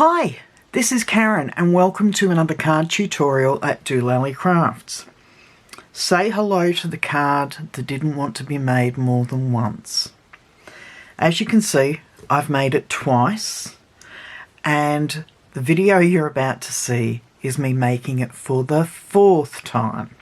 Hi, this is Karen and welcome to another card tutorial at dolallycrafts. Say hello to the card that didn't want to be made more than once. As you can see, I've made it twice, and the video you're about to see is me making it for the fourth time.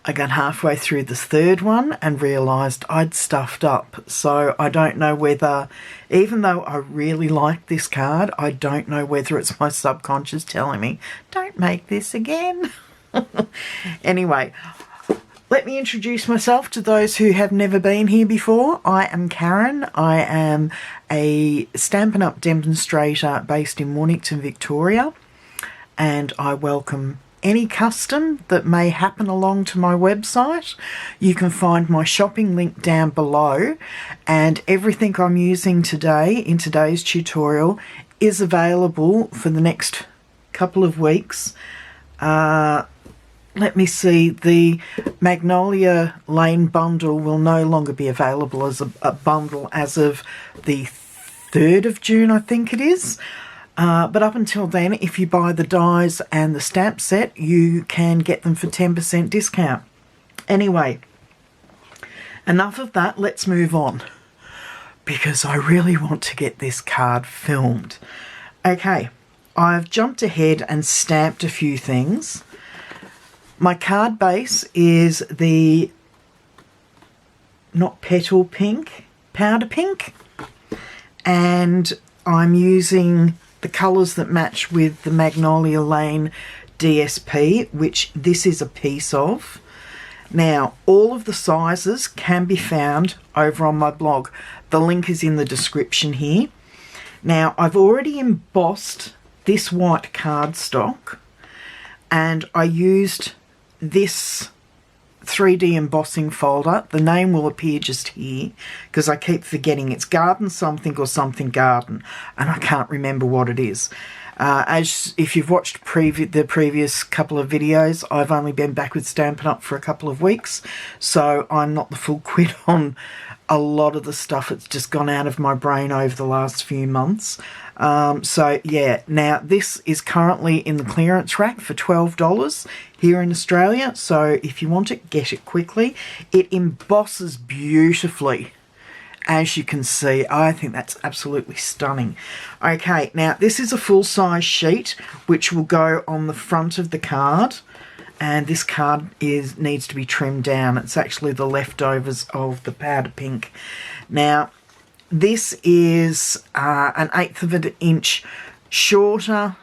I got halfway through the third one and realised I'd stuffed up, so I don't know whether, even though I really like this card, I don't know whether it's my subconscious telling me, don't make this again. Anyway, let me introduce myself to those who have never been here before. I am Karen. I am a Stampin' Up! Demonstrator based in Mornington, Victoria, and I welcome any custom that may happen along to my website. You can find my shopping link down below, and everything I'm using today in today's tutorial is available for the next couple of weeks. Let me see, the Magnolia Lane bundle will no longer be available as a bundle as of the 3rd of June, I think it is. But up until then, if you buy the dies and the stamp set, you can get them for 10% discount. Anyway, enough of that, let's move on, because I really want to get this card filmed. Okay, I've jumped ahead and stamped a few things. My card base is the, not petal pink, powder pink, and I'm using the colours that match with the Magnolia Lane DSP, which this is a piece of. Now, all of the sizes can be found over on my blog. The link is in the description here. Now, I've already embossed this white cardstock, and I used this 3D embossing folder. The name will appear just here because I keep forgetting it's Garden Something or Something Garden, and I can't remember what it is. As if you've watched the previous couple of videos, I've only been back with Stampin' Up! For a couple of weeks, so I'm not the full quid on a lot of the stuff. It's just gone out of my brain over the last few months. So yeah, now this is currently in the clearance rack for $12 here in Australia, so if you want it, get it quickly. It embosses beautifully, as you can see. I think that's absolutely stunning. Okay, now this is a full-size sheet which will go on the front of the card, and this card needs to be trimmed down. It's actually the leftovers of the powder pink. Now, this is an 1/8 of an inch shorter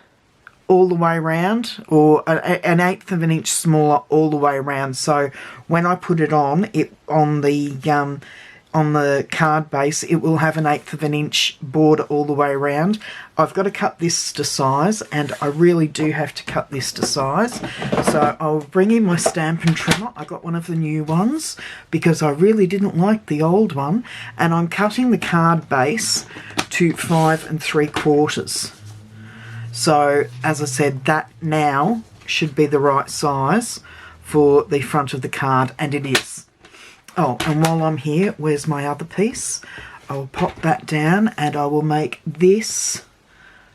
all the way around, or an 1/8 of an inch smaller all the way around. So when I put it on the card base, it will have an 1/8 of an inch border all the way around. I've got to cut this to size, and I really do have to cut this to size. So I'll bring in my Stampin' trimmer. I got one of the new ones because I really didn't like the old one, and I'm cutting the card base to 5 3/4. So as I said, that now should be the right size for the front of the card, and it is. Oh, and while I'm here, where's my other piece? I will pop that down, and I will make this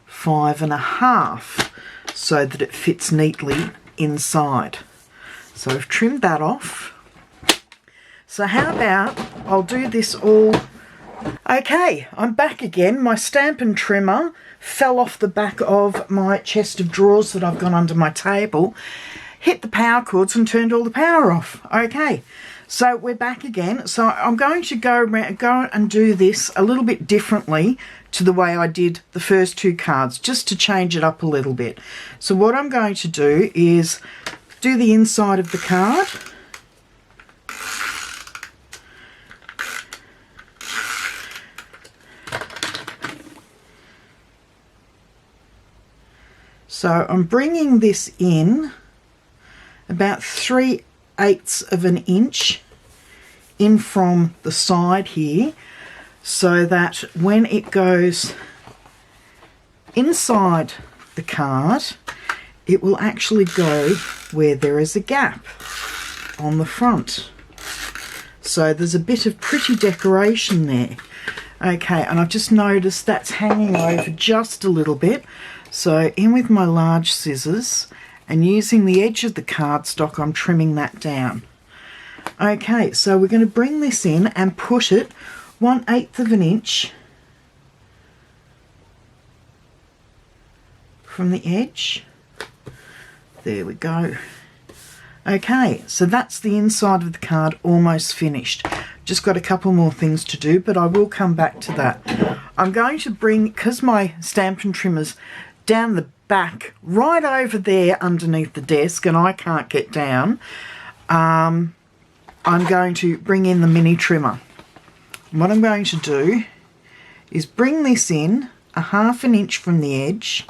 5 1/2 so that it fits neatly inside. So I've trimmed that off. So how about I'll do this all. Okay, I'm back again. My Stampin' trimmer fell off the back of my chest of drawers that I've got under my table, hit the power cords and turned all the power off. Okay, so we're back again. So I'm going to go and do this a little bit differently to the way I did the first two cards, just to change it up a little bit. So what I'm going to do is do the inside of the card. So I'm bringing this in about 3/8 of an inch in from the side here, so that when it goes inside the card, it will actually go where there is a gap on the front. So there's a bit of pretty decoration there. Okay, and I've just noticed that's hanging over just a little bit. So in with my large scissors and using the edge of the cardstock, I'm trimming that down. Okay, so we're going to bring this in and push it 1/8 of an inch from the edge. There we go. Okay, so that's the inside of the card almost finished. Just got a couple more things to do, but I will come back to that. I'm going to bring, because my Stampin' trimmer's down the back, right over there underneath the desk, and I can't get down, I'm going to bring in the mini trimmer. And what I'm going to do is bring this in 1/2 inch from the edge,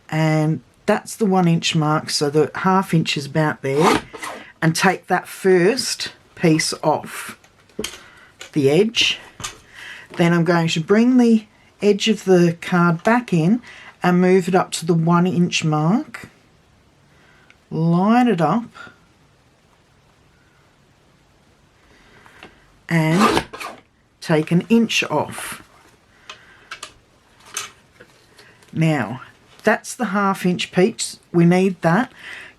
and that's the 1 inch mark, so the 1/2 inch is about there, and take that first piece off the edge. Then I'm going to bring the edge of the card back in and move it up to the 1 inch mark, line it up, and take 1 inch off. Now that's the 1/2 inch piece. We need that.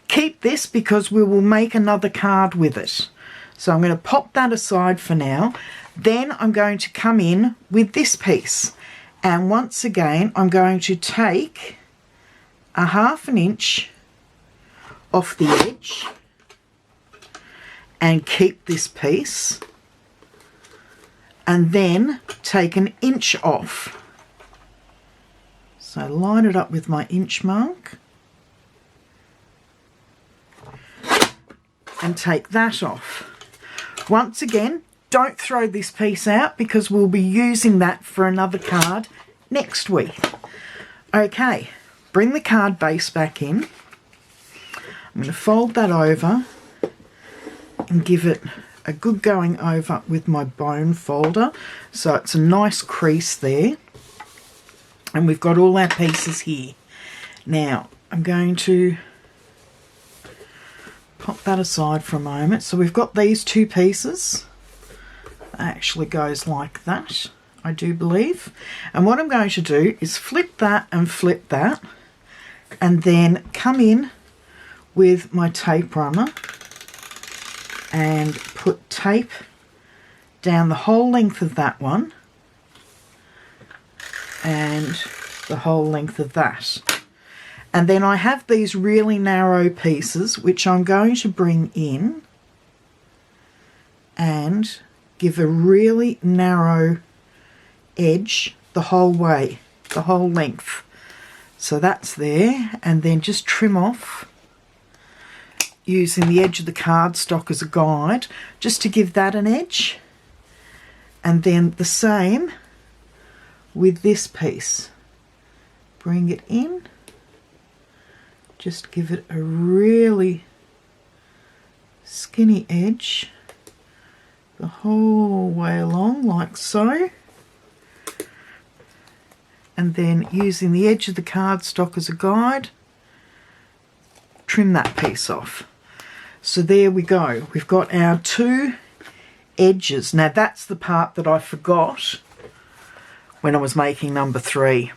Keep this because we will make another card with it. So I'm going to pop that aside for now. Then I'm going to come in with this piece, and once again I'm going to take 1/2 inch off the edge and keep this piece, and then take 1 inch off. So line it up with my inch mark and take that off. Once again, don't throw this piece out because we'll be using that for another card next week. Okay, bring the card base back in. I'm going to fold that over and give it a good going over with my bone folder, so it's a nice crease there. And we've got all our pieces here. Now I'm going to pop that aside for a moment. So we've got these two pieces. That actually goes like that, I do believe. And what I'm going to do is flip that and flip that, and then come in with my tape runner and put tape down the whole length of that one and the whole length of that. And then I have these really narrow pieces which I'm going to bring in and give a really narrow edge the whole way, the whole length. So that's there, and then just trim off using the edge of the cardstock as a guide just to give that an edge. And then the same with this piece. Bring it in, just give it a really skinny edge the whole way along like so, and then using the edge of the cardstock as a guide, trim that piece off. So there we go, we've got our two edges. Now that's the part that I forgot when I was making number 3.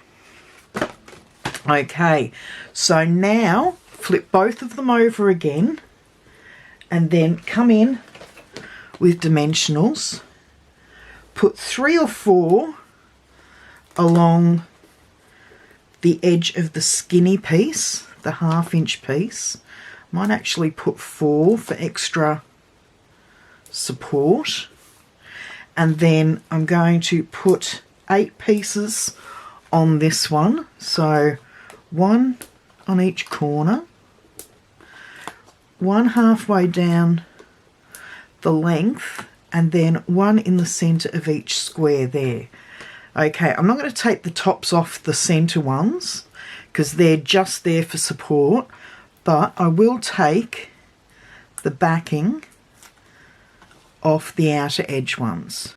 Okay, so now flip both of them over again and then come in with dimensionals, put 3 or 4 along the edge of the skinny piece, the 1/2 inch piece. Might actually put 4 for extra support, and then I'm going to put 8 pieces on this one, so 1 on each corner, 1 halfway down the length, and then 1 in the centre of each square there. Okay, I'm not going to take the tops off the centre ones because they're just there for support, but I will take the backing off the outer edge ones.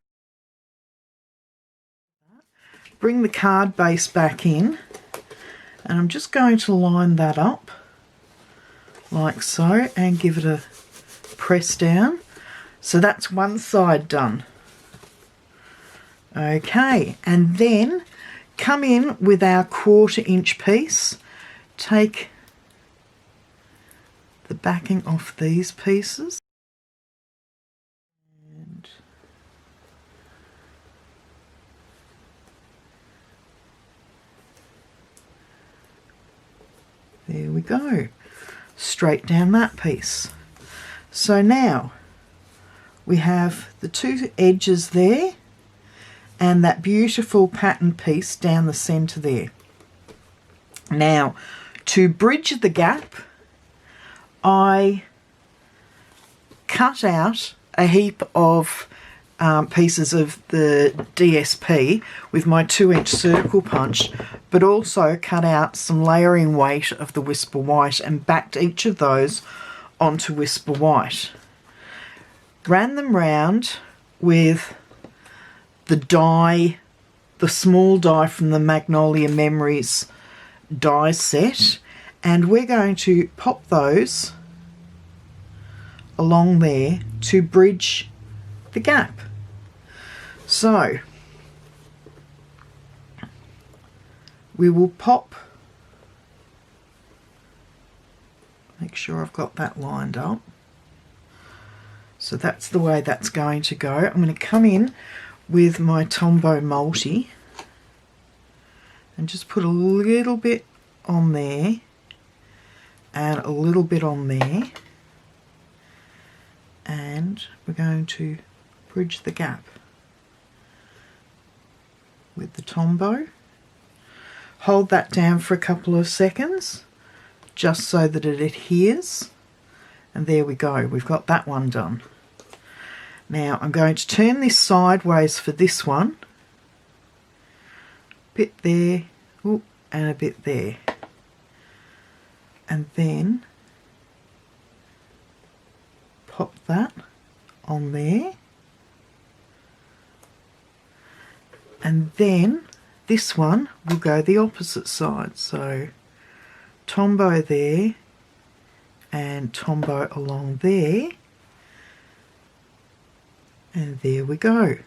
Bring the card base back in, and I'm just going to line that up like so and give it a press down. So that's one side done. Okay, and then come in with our 1/4 inch piece. Take the backing off these pieces. And there we go. Straight down that piece. So now we have the 2 edges there and that beautiful pattern piece down the centre there. Now, to bridge the gap, I cut out a heap of pieces of the DSP with my 2-inch circle punch, but also cut out some layering weight of the Whisper White and backed each of those onto Whisper White. Ran them round with the die, the small die from the Magnolia Memories die set, and we're going to pop those along there to bridge the gap. So we will pop, make sure I've got that lined up. So that's the way that's going to go. I'm going to come in with my Tombow Multi and just put a little bit on there and a little bit on there, and we're going to bridge the gap with the Tombow. Hold that down for a couple of seconds just so that it adheres, and there we go, we've got that one done. Now I'm going to turn this sideways for this one, bit there, ooh, and a bit there, and then pop that on there, and then this one will go the opposite side. So Tombow there and Tombow along there, and there we go.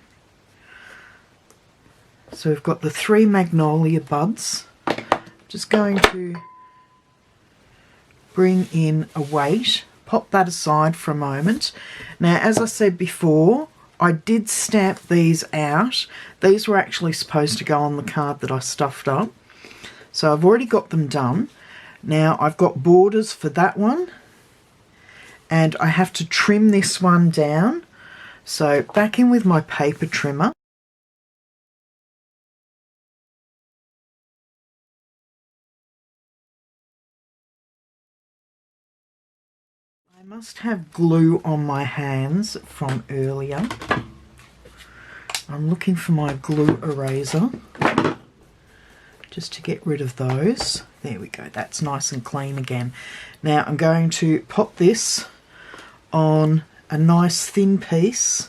So we've got the 3 Magnolia buds. Just going to bring in a weight, pop that aside for a moment. Now, as I said before, I did stamp these out. These were actually supposed to go on the card that I stuffed up. So I've already got them done. Now I've got borders for that one, and I have to trim this one down. So back in with my paper trimmer. I must have glue on my hands from earlier. I'm looking for my glue eraser just to get rid of those. There we go, that's nice and clean again. Now I'm going to pop this on a nice thin piece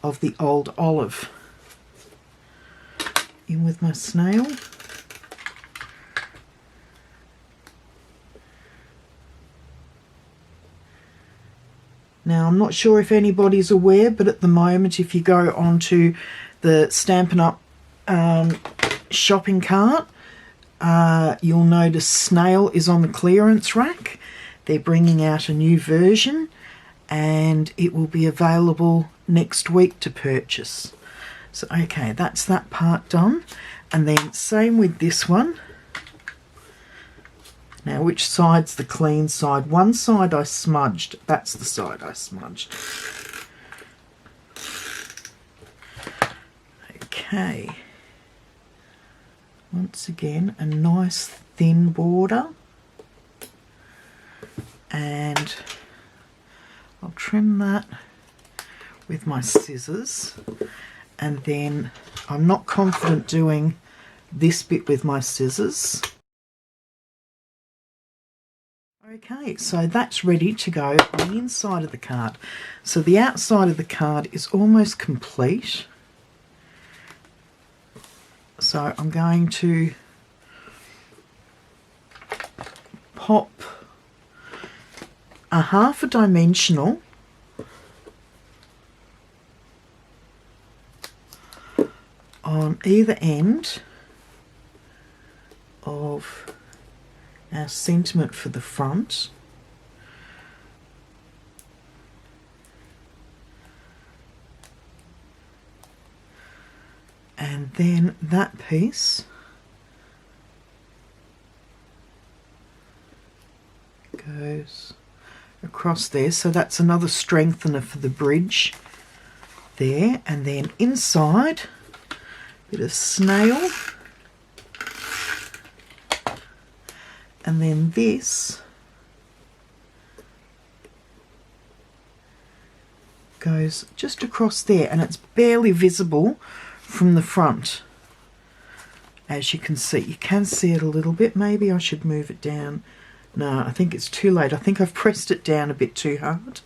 of the old olive. In with my snail. Now I'm not sure if anybody's aware, but at the moment if you go onto the Stampin' Up shopping cart, you'll notice Snail is on the clearance rack. They're bringing out a new version and it will be available next week to purchase. So okay, that's that part done, and then same with this one. Now which side's the clean side? One side I smudged, that's the side I smudged. Okay, once again a nice thin border, and I'll trim that with my scissors, and then I'm not confident doing this bit with my scissors. Okay, so that's ready to go on the inside of the card. So the outside of the card is almost complete. So I'm going to pop a 1/2 dimensional . 1/2 on either end of our sentiment for the front. And then that piece goes across there, so that's another strengthener for the bridge there. And then inside, a bit of snail, and then this goes just across there, and it's barely visible from the front. As you can see, you can see it a little bit. Maybe I should move it down. No, I think it's too late. I think I've pressed it down a bit too hard.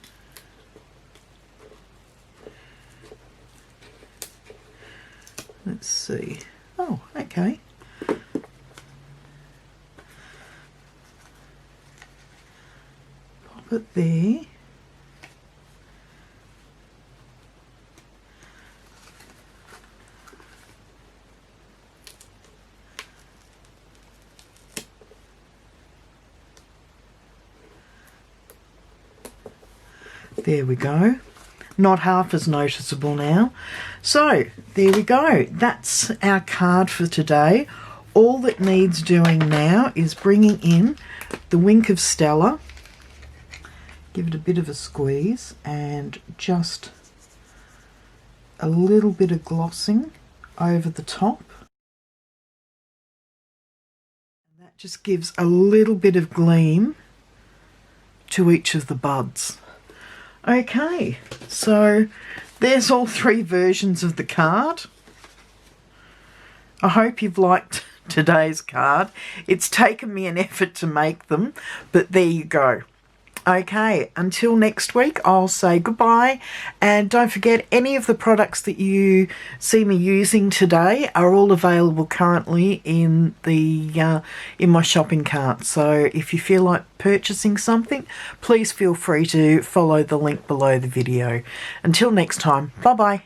Let's see. Oh, okay. Pop it there. There we go. Not half as noticeable now. So there we go. That's our card for today. All that needs doing now is bringing in the Wink of Stella, give it a bit of a squeeze, and just a little bit of glossing over the top. And that just gives a little bit of gleam to each of the buds. Okay, so there's all three versions of the card. I hope you've liked today's card. It's taken me an effort to make them, but there you go. Okay, until next week, I'll say goodbye, and don't forget, any of the products that you see me using today are all available currently in the in my shopping cart. So if you feel like purchasing something, please feel free to follow the link below the video. Until next time, bye bye.